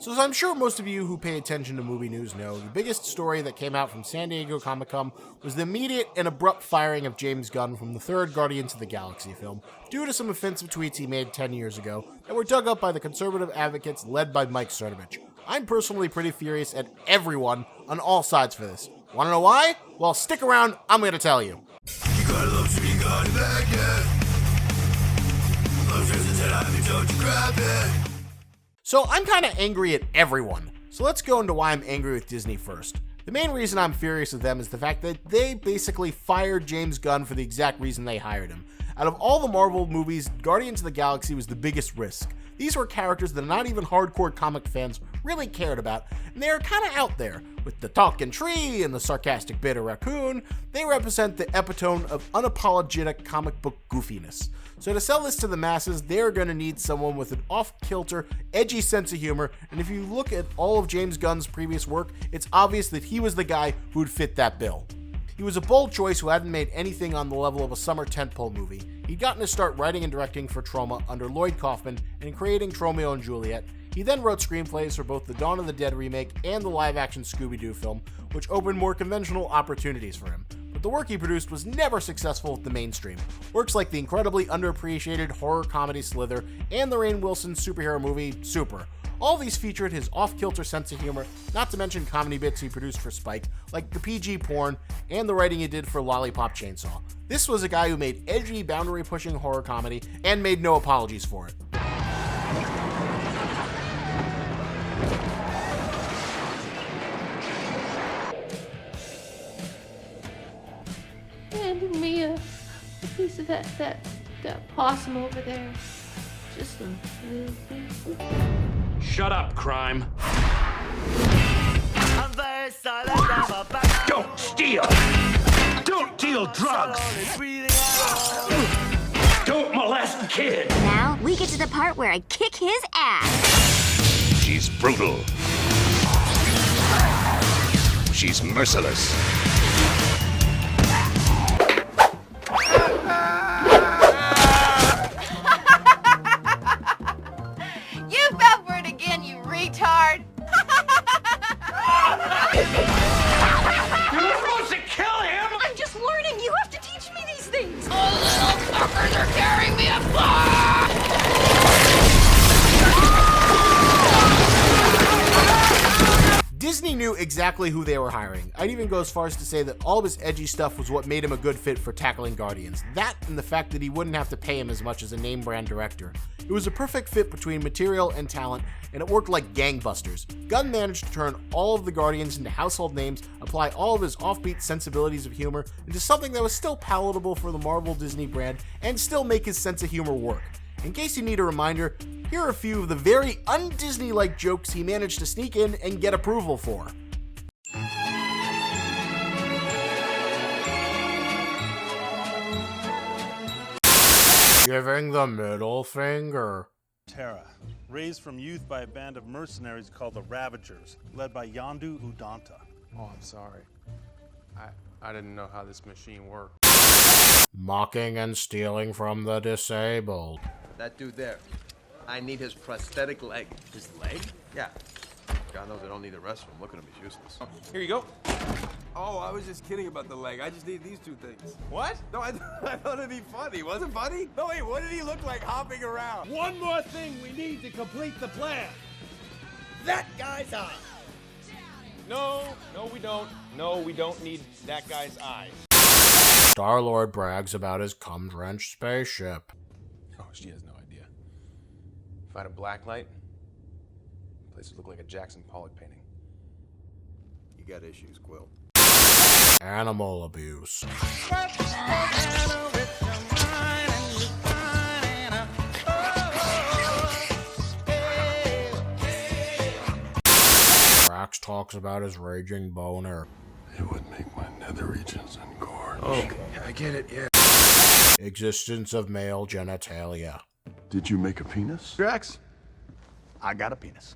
So as I'm sure most of you who pay attention to movie news know, the biggest story that came out from San Diego Comic-Con was the immediate and abrupt firing of James Gunn from the third Guardians of the Galaxy film, due to some offensive tweets he made 10 years ago that were dug up by the conservative advocates led by Mike Cernovich. I'm personally pretty furious at everyone on all sides for this. Want to know why? Well, stick around, I'm going to tell you. You gotta love to be gone back yet. Love just a I don't you grab it. So I'm kind of angry at everyone. So let's go into why I'm angry with Disney first. The main reason I'm furious with them is the fact that they basically fired James Gunn for the exact reason they hired him. Out of all the Marvel movies, Guardians of the Galaxy was the biggest risk. These were characters that not even hardcore comic fans really cared about, and they are kind of out there. With the talking tree and the sarcastic beta raccoon, they represent the epitome of unapologetic comic book goofiness. So to sell this to the masses, they're going to need someone with an off-kilter, edgy sense of humor, and if you look at all of James Gunn's previous work, it's obvious that he was the guy who would fit that bill. He was a bold choice who hadn't made anything on the level of a summer tentpole movie. He'd gotten to start writing and directing for Troma under Lloyd Kaufman and creating Tromeo and Juliet. He then wrote screenplays for both the Dawn of the Dead remake and the live-action Scooby-Doo film, which opened more conventional opportunities for him. But the work he produced was never successful with the mainstream. Works like the incredibly underappreciated horror comedy Slither and the Rainn Wilson superhero movie Super. All these featured his off-kilter sense of humor, not to mention comedy bits he produced for Spike, like the PG porn, and the writing he did for Lollipop Chainsaw. This was a guy who made edgy, boundary-pushing horror comedy, and made no apologies for it. Hand me a piece of that possum over there. Just a little piece. Shut up, crime. Don't steal. Don't deal drugs. Don't molest kids. Now we get to the part where I kick his ass. She's brutal. She's merciless. You fell for it again, you retard. You were supposed to kill him! I'm just learning. You have to teach me these things. Oh, little fuckers are tearing me apart. Disney knew exactly who they were hiring. I'd even go as far as to say that all of his edgy stuff was what made him a good fit for tackling Guardians. That and the fact that he wouldn't have to pay him as much as a name brand director. It was a perfect fit between material and talent, and it worked like gangbusters. Gunn managed to turn all of the Guardians into household names, apply all of his offbeat sensibilities of humor into something that was still palatable for the Marvel Disney brand, and still make his sense of humor work. In case you need a reminder, here are a few of the very un-Disney-like jokes he managed to sneak in and get approval for. Giving the middle finger. Terra, raised from youth by a band of mercenaries called the Ravagers, led by Yondu Udanta. Oh, I'm sorry. I didn't know how this machine worked. Mocking and stealing from the disabled. That dude there, I need his prosthetic leg. His leg? Yeah. God knows I don't need the rest of him. Look at him, he's useless. Here you go. Oh, I was just kidding about the leg. I just need these two things. What? No, I thought it'd be funny. Was it funny? No, wait, what did he look like hopping around? One more thing we need to complete the plan. That guy's eye. No, we don't. No, we don't need that guy's eye. Star-Lord brags about his cum-drenched spaceship. Oh, she has no idea. If I had a black light, the place would look like a Jackson Pollock painting. You got issues, Quill. Animal abuse. Drax talks about his raging boner. It would make my nether regions engorge. Okay, I get it, yeah. Existence of male genitalia. Did you make a penis? Drax, I got a penis.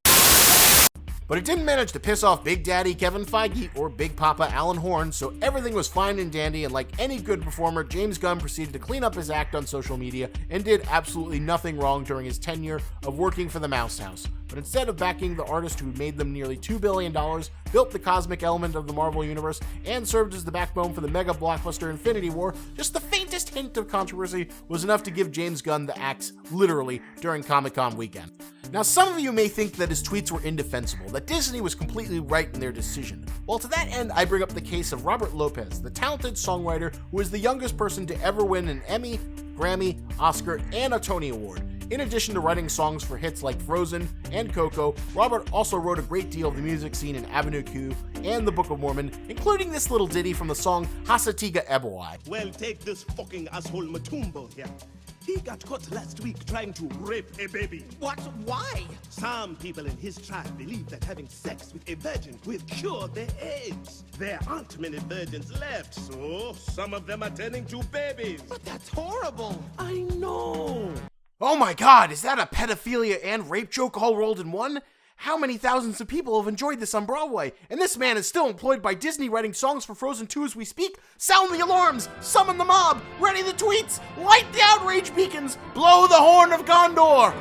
But it didn't manage to piss off Big Daddy Kevin Feige or Big Papa Alan Horn, so everything was fine and dandy, and like any good performer, James Gunn proceeded to clean up his act on social media and did absolutely nothing wrong during his tenure of working for the Mouse House. But instead of backing the artist who made them nearly $2 billion, built the cosmic element of the Marvel Universe, and served as the backbone for the mega blockbuster Infinity War, just the faintest hint of controversy was enough to give James Gunn the axe, literally, during Comic-Con weekend. Now, some of you may think that his tweets were indefensible, that Disney was completely right in their decision. Well, to that end, I bring up the case of Robert Lopez, the talented songwriter who is the youngest person to ever win an Emmy, Grammy, Oscar, and a Tony Award. In addition to writing songs for hits like Frozen and Coco, Robert also wrote a great deal of the music scene in Avenue Q and the Book of Mormon, including this little ditty from the song Hasatiga Ebowai. Well, take this fucking asshole Matumbo here. He got caught last week trying to rape a baby. What? Why? Some people in his tribe believe that having sex with a virgin will cure their AIDS. There aren't many virgins left, so some of them are turning to babies. But that's horrible. I know. Oh my god, is that a pedophilia and rape joke all rolled in one? How many thousands of people have enjoyed this on Broadway? And this man is still employed by Disney writing songs for Frozen 2 as we speak? Sound the alarms! Summon the mob! Ready the tweets! Light the outrage beacons! Blow the horn of Gondor!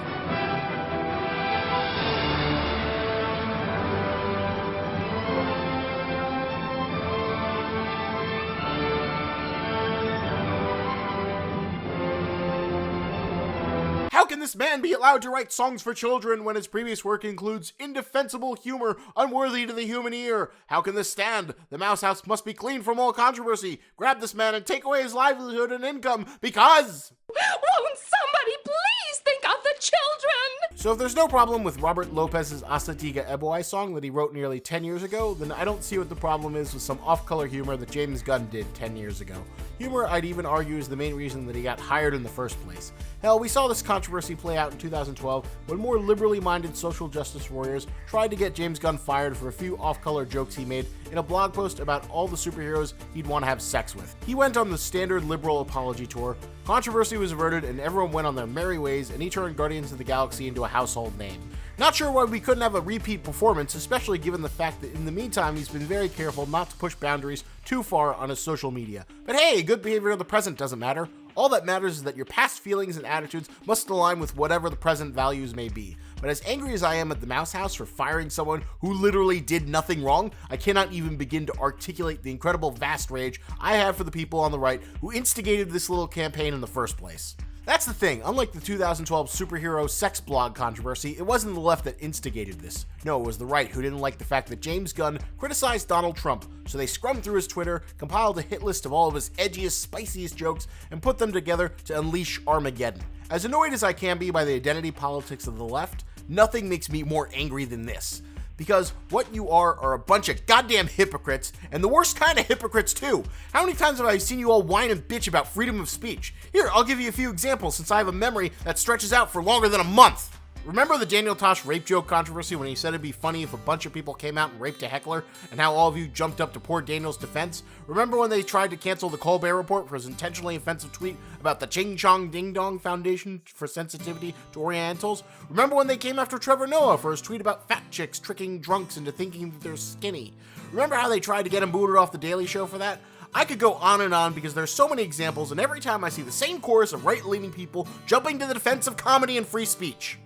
How can this man be allowed to write songs for children when his previous work includes indefensible humor unworthy to the human ear? How can this stand? The Mouse House must be clean from all controversy. Grab this man and take away his livelihood and income because... Won't somebody please think of the children? So if there's no problem with Robert Lopez's Asatiga Ebowai song that he wrote nearly 10 years ago, then I don't see what the problem is with some off-color humor that James Gunn did 10 years ago. Humor, I'd even argue, is the main reason that he got hired in the first place. Hell, we saw this controversy play out in 2012 when more liberally minded social justice warriors tried to get James Gunn fired for a few off-color jokes he made in a blog post about all the superheroes he'd want to have sex with. He went on the standard liberal apology tour, controversy was averted, and everyone went on their merry ways, and he turned Guardians of the Galaxy into a household name. Not sure why we couldn't have a repeat performance, especially given the fact that in the meantime he's been very careful not to push boundaries too far on his social media. But hey, good behavior in the present doesn't matter. All that matters is that your past feelings and attitudes must align with whatever the present values may be. But as angry as I am at the Mouse House for firing someone who literally did nothing wrong, I cannot even begin to articulate the incredible vast rage I have for the people on the right who instigated this little campaign in the first place. That's the thing, unlike the 2012 superhero sex blog controversy, it wasn't the left that instigated this. No, it was the right who didn't like the fact that James Gunn criticized Donald Trump, so they scrummed through his Twitter, compiled a hit list of all of his edgiest, spiciest jokes, and put them together to unleash Armageddon. As annoyed as I can be by the identity politics of the left, nothing makes me more angry than this. Because what you are a bunch of goddamn hypocrites, and the worst kind of hypocrites too. How many times have I seen you all whine and bitch about freedom of speech? Here, I'll give you a few examples since I have a memory that stretches out for longer than a month. Remember the Daniel Tosh rape joke controversy when he said it'd be funny if a bunch of people came out and raped a heckler, and how all of you jumped up to poor Daniel's defense? Remember when they tried to cancel the Colbert Report for his intentionally offensive tweet about the Ching Chong Ding Dong Foundation for Sensitivity to Orientals? Remember when they came after Trevor Noah for his tweet about fat chicks tricking drunks into thinking that they're skinny? Remember how they tried to get him booted off The Daily Show for that? I could go on and on because there's so many examples, and every time I see the same chorus of right-leaning people jumping to the defense of comedy and free speech.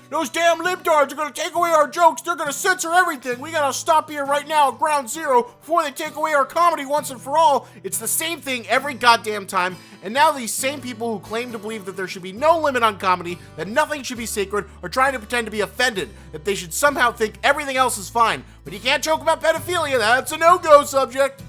Those damn libtards are gonna take away our jokes. They're gonna censor everything. We gotta stop here right now at ground zero before they take away our comedy once and for all. It's the same thing every goddamn time. And now these same people who claim to believe that there should be no limit on comedy, that nothing should be sacred, are trying to pretend to be offended, that they should somehow think everything else is fine. But you can't joke about pedophilia. That's a no-go subject.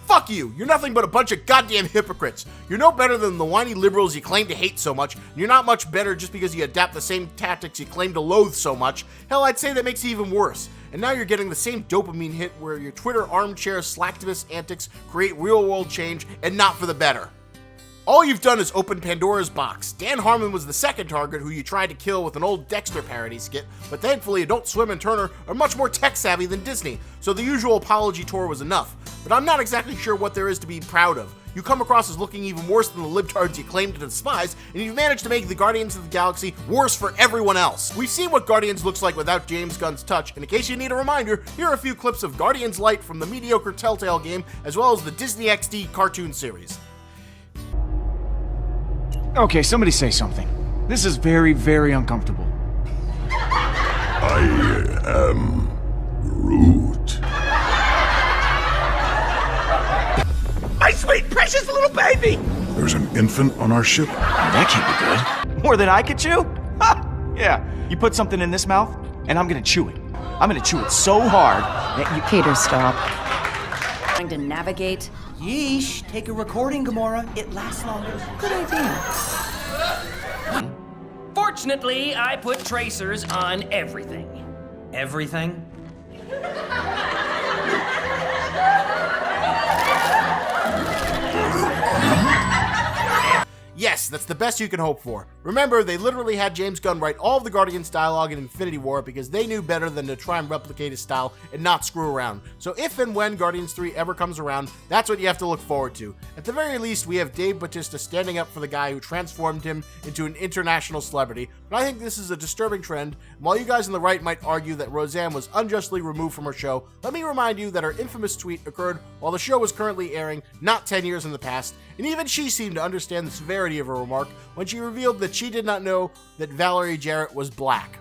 Fuck you! You're nothing but a bunch of goddamn hypocrites. You're no better than the whiny liberals you claim to hate so much, and you're not much better just because you adapt the same tactics you claim to loathe so much. Hell, I'd say that makes it even worse. And now you're getting the same dopamine hit where your Twitter armchair slacktivist antics create real-world change, and not for the better. All you've done is open Pandora's box. Dan Harmon was the second target who you tried to kill with an old Dexter parody skit, but thankfully Adult Swim and Turner are much more tech-savvy than Disney, so the usual apology tour was enough. But I'm not exactly sure what there is to be proud of. you come across as looking even worse than the libtards you claim to despise, and you've managed to make the Guardians of the Galaxy worse for everyone else. We've seen what Guardians looks like without James Gunn's touch, and in case you need a reminder, here are a few clips of Guardians Light from the mediocre Telltale game, as well as the Disney XD cartoon series. Okay, somebody say something. This is very, very uncomfortable. I am Groot. My sweet, precious little baby! There's an infant on our ship? That can't be good. More than I could chew? Ha! Yeah, you put something in this mouth, and I'm gonna chew it. I'm gonna chew it so hard that you... Peter, stop. Trying to navigate. Yeesh, take a recording, Gamora. It lasts longer. Good idea. Fortunately, I put tracers on everything. Everything? Yes, that's the best you can hope for. Remember, they literally had James Gunn write all of the Guardians dialogue in Infinity War because they knew better than to try and replicate his style and not screw around. So if and when Guardians 3 ever comes around, that's what you have to look forward to. At the very least, we have Dave Bautista standing up for the guy who transformed him into an international celebrity, but I think this is a disturbing trend, and while you guys on the right might argue that Roseanne was unjustly removed from her show, let me remind you that her infamous tweet occurred while the show was currently airing, not 10 years in the past, and even she seemed to understand the severity of her remark when she revealed that she did not know that Valerie Jarrett was black.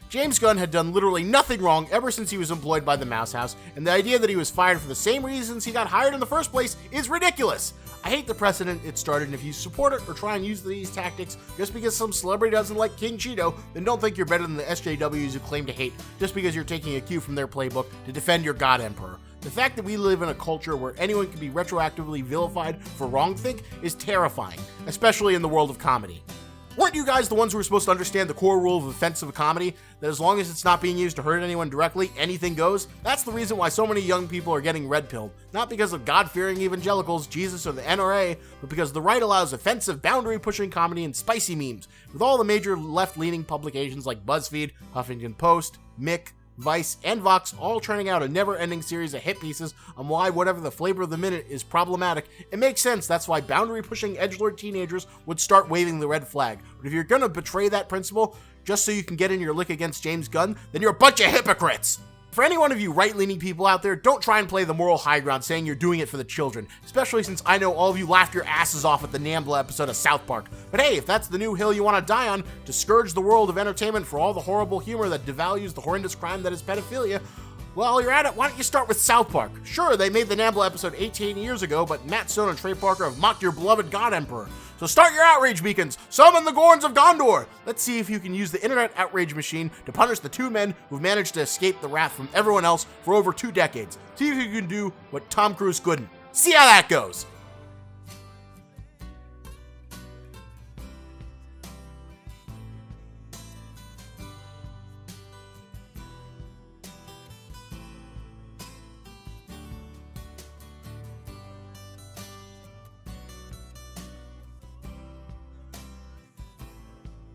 James Gunn had done literally nothing wrong ever since he was employed by the Mouse House, and the idea that he was fired for the same reasons he got hired in the first place is ridiculous. I hate the precedent it started, and if you support it or try and use these tactics just because some celebrity doesn't like King Cheeto, then don't think you're better than the SJWs who claim to hate just because you're taking a cue from their playbook to defend your God Emperor. The fact that we live in a culture where anyone can be retroactively vilified for wrongthink is terrifying, especially in the world of comedy. Weren't you guys the ones who were supposed to understand the core rule of offensive comedy? That as long as it's not being used to hurt anyone directly, anything goes? That's the reason why so many young people are getting red-pilled. Not because of God-fearing evangelicals, Jesus, or the NRA, but because the right allows offensive, boundary-pushing comedy and spicy memes, with all the major left-leaning publications like BuzzFeed, Huffington Post, Mick, Vice, and Vox all churning out a never-ending series of hit pieces on why whatever the flavor of the minute is problematic. It makes sense that's why boundary-pushing edgelord teenagers would start waving the red flag. But if you're gonna betray that principle just so you can get in your lick against James Gunn, then you're a bunch of hypocrites! For any one of you right-leaning people out there, don't try and play the moral high ground saying you're doing it for the children, especially since I know all of you laughed your asses off at the NAMBLA episode of South Park. But hey, if that's the new hill you want to die on, to scourge the world of entertainment for all the horrible humor that devalues the horrendous crime that is pedophilia, well, you're at it, why don't you start with South Park? Sure, they made the NAMBLA episode 18 years ago, but Matt Stone and Trey Parker have mocked your beloved God Emperor. So start your outrage beacons, summon the Gorns of Gondor! Let's see if you can use the internet outrage machine to punish the two men who've managed to escape the wrath from everyone else for over 2 decades. See if you can do what Tom Cruise couldn't. See how that goes!